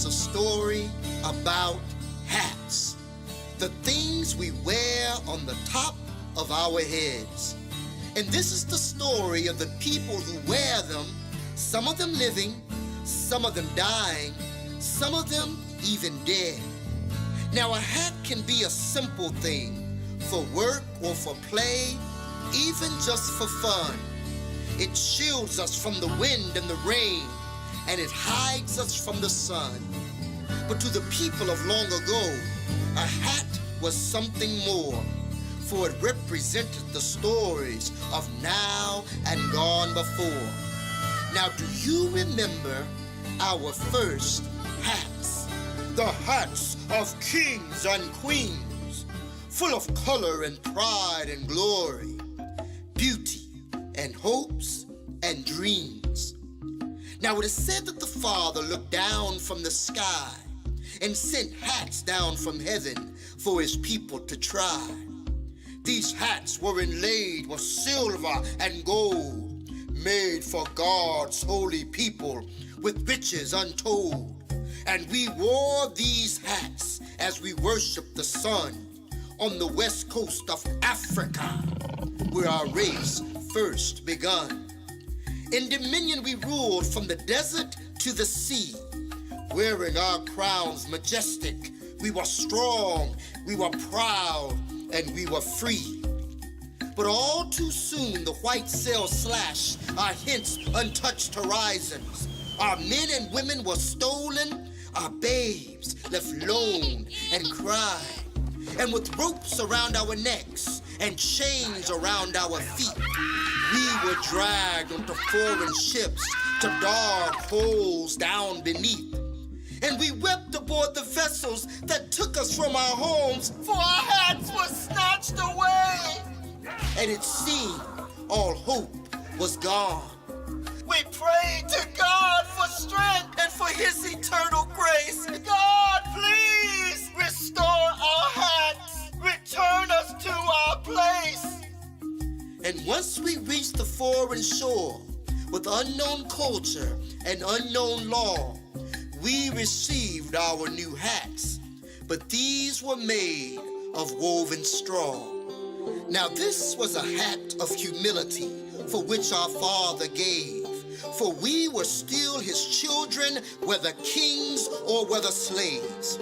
is a story about hats, the things we wear on the top of our heads. And this is the story of the people who wear them, some of them living, some of them dying, some of them even dead. Now, a hat can be a simple thing for work or for play, even just for fun. It shields us from the wind and the rain, and it hides us from the sun. But to the people of long ago, a hat was something more, for it represented the stories of now and gone before. Now, do you remember our first hats? The hats of kings and queens, full of color and pride and glory, beauty and hopes and dreams. Now, it is said that the Father looked down from the sky and sent hats down from heaven for his people to try. These hats were inlaid with silver and gold, made for God's holy people with riches untold. And we wore these hats as we worshiped the sun on the west coast of Africa, where our race first begun. In dominion we ruled from the desert to the sea, wearing our crowns majestic. We were strong, we were proud, and we were free. But all too soon the white sails slashed our hence untouched horizons. Our men and women were stolen, our babes left lone and cried. And with ropes around our necks and chains around our feet, we were dragged onto foreign ships to dark holes down beneath. And we wept aboard the vessels that took us from our homes, for our hats were snatched away. And it seemed all hope was gone. We prayed to God for strength and for his eternal grace. God, please restore our hats. Return us to our place. And once we reached the foreign shore with unknown culture and unknown law, we received our new hats, but these were made of woven straw. Now this was a hat of humility for which our Father gave, for we were still his children, whether kings or whether slaves.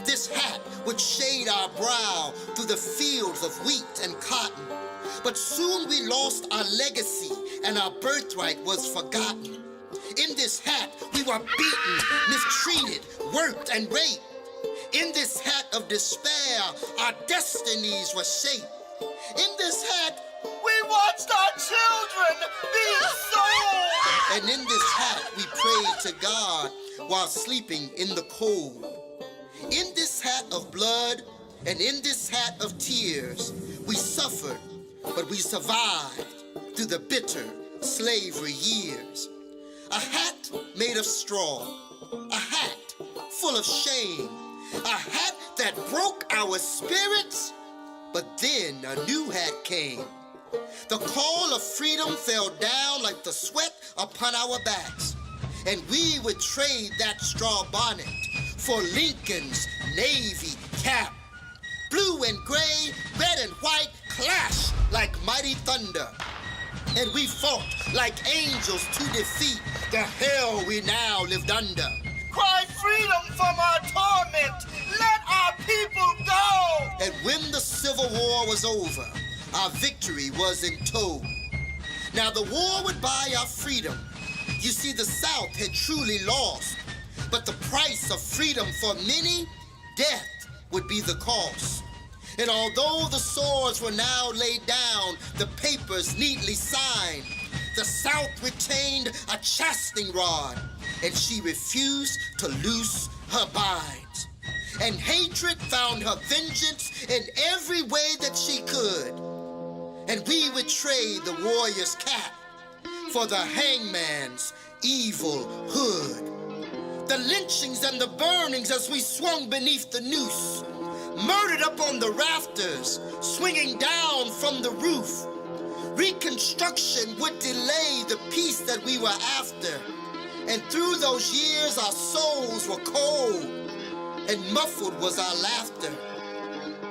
This hat would shade our brow through the fields of wheat and cotton, but soon we lost our legacy and our birthright was forgotten. In this hat, we were beaten, mistreated, worked, and raped. In this hat of despair, our destinies were shaped. In this hat, we watched our children being sold. And in this hat, we prayed to God while sleeping in the cold. In this hat of blood and in this hat of tears, we suffered, but we survived through the bitter slavery years. A hat made of straw, a hat full of shame, a hat that broke our spirits, but then a new hat came. The call of freedom fell down like the sweat upon our backs, and we would trade that straw bonnet for Lincoln's navy cap. Blue and gray, red and white clash like mighty thunder. And we fought like angels to defeat the hell we now lived under. Cry freedom from our torment. Let our people go. And when the Civil War was over, our victory was in tow. Now the war would buy our freedom. You see, the South had truly lost. But the price of freedom for many, death would be the cost. And although the swords were now laid down, the papers neatly signed, the South retained a chastening rod, and she refused to loose her binds. And hatred found her vengeance in every way that she could. And we would trade the warrior's cap for the hangman's evil hood. The lynchings and the burnings as we swung beneath the noose, murdered up on the rafters, swinging down from the roof. Reconstruction would delay the peace that we were after. And through those years our souls were cold and muffled was our laughter.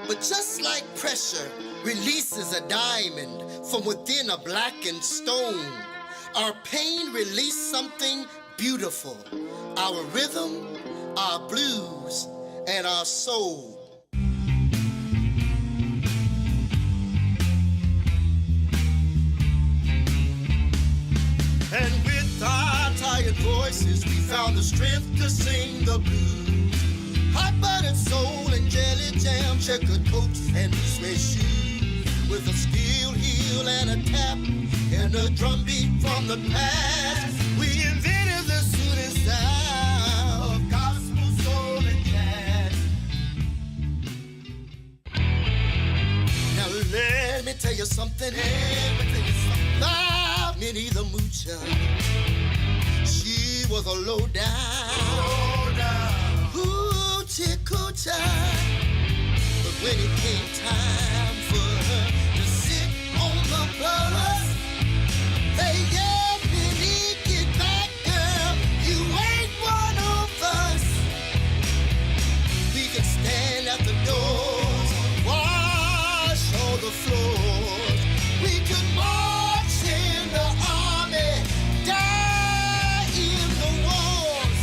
But just like pressure releases a diamond from within a blackened stone, our pain released something beautiful, our rhythm, our blues, and our soul. And with our tired voices, we found the strength to sing the blues. Hot buttered soul and jelly jam, checkered coats and suede shoes, with a steel heel and a tap and a drum beat from the past. We invented the soothing sound of gospel, soul, and jazz. Now let me tell you something. About Minnie the Moocher. She was a low down, hoochie coocher. But when it came time for her to sit on the bus, they yelled, Minnie, get back, girl, you ain't one of us. We could stand at the doors, wash all the floors. We could march in the army, die in the wars.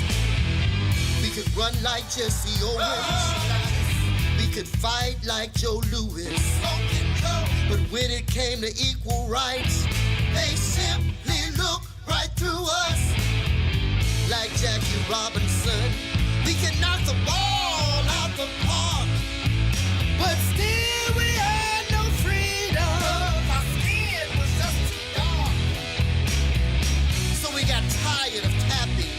We could run like Jesse Owens. We could fight like Joe Louis. But when it came to equal rights, they simply looked right through us. Like Jackie Robinson, we could knock the ball out the park, but still we had no freedom. Our skin was just too dark. So we got tired of tapping,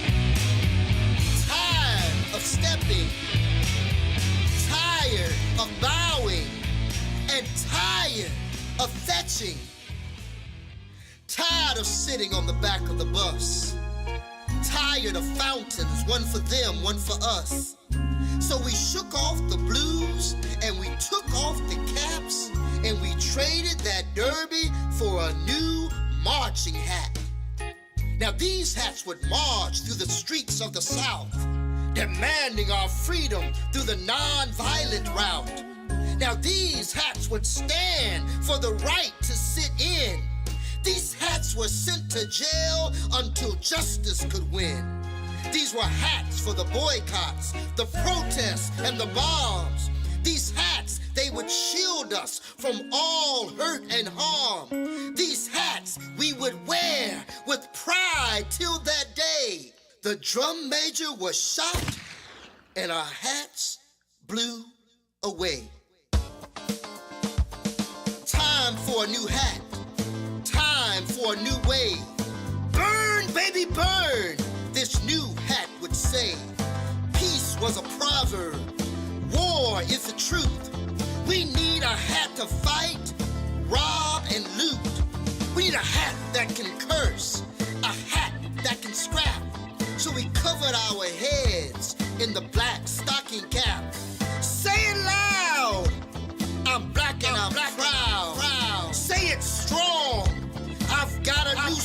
tired of stepping, tired of bowing, and tired of fetching. Tired of sitting on the back of the bus. Tired of fountains, one for them, one for us. So we shook off the blues and we took off the caps and we traded that derby for a new marching hat. Now these hats would march through the streets of the South, demanding our freedom through the non-violent route. Now these hats would stand for the right to sit in. These hats were sent to jail until justice could win. These were hats for the boycotts, the protests, and the bombs. These hats, they would shield us from all hurt and harm. These hats we would wear with pride till that day the drum major was shot and our hats blew away. Time for a new hat. Time for a new way. Burn, baby, burn, this new hat would say. Peace was a proverb. War is the truth. We need a hat to fight, rob, and loot. We need a hat that can curse, a hat that can scrap. So we covered our heads in the black stocking cap. Say it loud. I'm black and I'm proud. Say it strong. I've got a new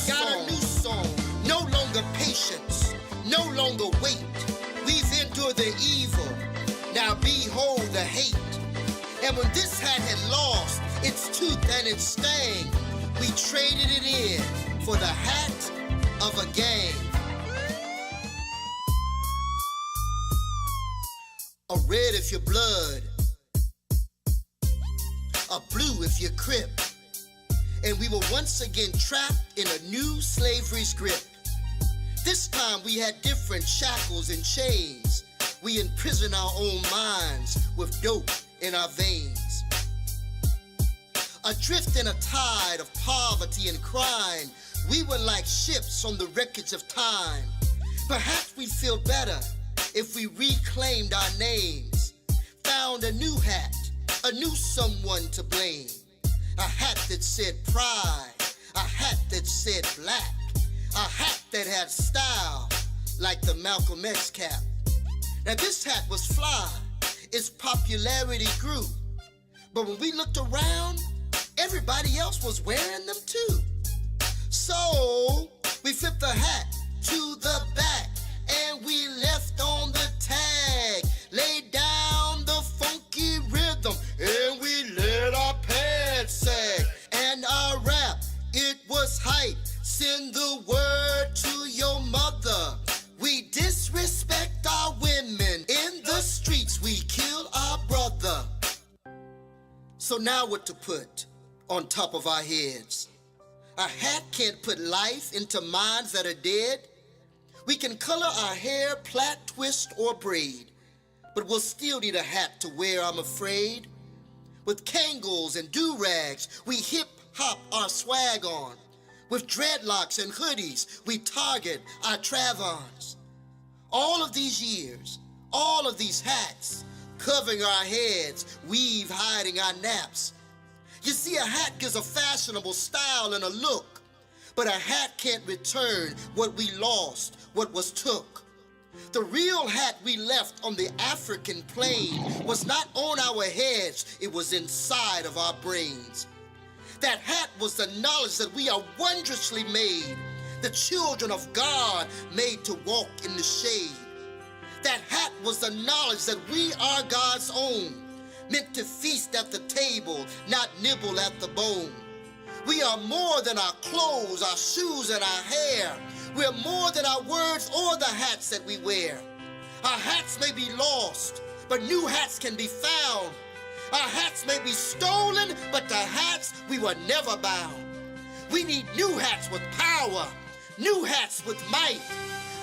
song. No longer patience, no longer wait. We've endured the evil, now behold the hate. And when this hat had lost its tooth and its sting, we traded it in for the hat of a gang. A red if you're blood, a blue if you're Crip. And we were once again trapped in a new slavery's grip. This time we had different shackles and chains. We imprisoned our own minds with dope in our veins. Adrift in a tide of poverty and crime, we were like ships on the wreckage of time. Perhaps we'd feel better if we reclaimed our names, found a new hat, a new someone to blame. A hat that said pride, a hat that said black, a hat that had style like the Malcolm X cap. Now this hat was fly, its popularity grew. But when we looked around, everybody else was wearing them too. So we flipped the hat to the back. Send the word to your mother. We disrespect our women. In the streets, we kill our brother. So now what to put on top of our heads? A hat can't put life into minds that are dead. We can color our hair, plait, twist, or braid, but we'll still need a hat to wear, I'm afraid. With Kangles and do-rags, we hip-hop our swag on. With dreadlocks and hoodies, we target our Travons. All of these years, all of these hats, covering our heads, weave hiding our naps. You see, a hat gives a fashionable style and a look, but a hat can't return what we lost, what was took. The real hat we left on the African plain was not on our heads, it was inside of our brains. That hat was the knowledge that we are wondrously made, the children of God made to walk in the shade. That hat was the knowledge that we are God's own, meant to feast at the table, not nibble at the bone. We are more than our clothes, our shoes, and our hair. We are more than our words or the hats that we wear. Our hats may be lost, but new hats can be found. Our hats may be stolen, but the hats we were never bound. We need new hats with power, new hats with might.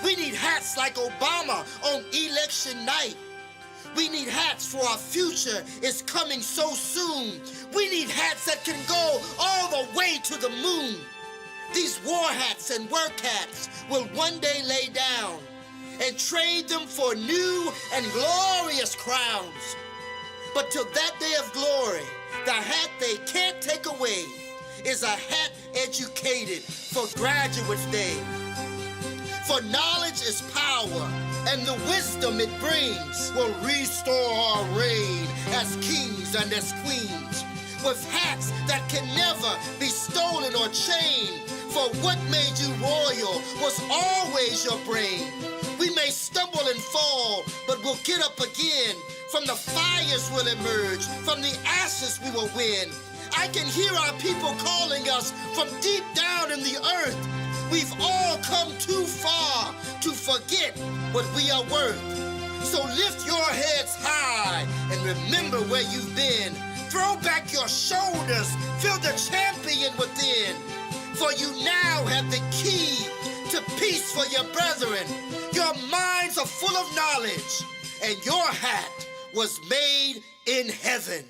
We need hats like Obama on election night. We need hats for our future is coming so soon. We need hats that can go all the way to the moon. These war hats and work hats will one day lay down and trade them for new and glorious crowns. But till that day of glory, the hat they can't take away is a hat educated for Graduates' Day. For knowledge is power, and the wisdom it brings will restore our reign as kings and as queens, with hats that can never be stolen or chained. For what made you royal was always your brain. We may stumble and fall, but we'll get up again. From the fires we'll emerge, from the ashes we will win. I can hear our people calling us from deep down in the earth. We've all come too far to forget what we are worth. So lift your heads high and remember where you've been. Throw back your shoulders, feel the champion within. For you now have the key to peace for your brethren. Your minds are full of knowledge, and your hat was made in heaven.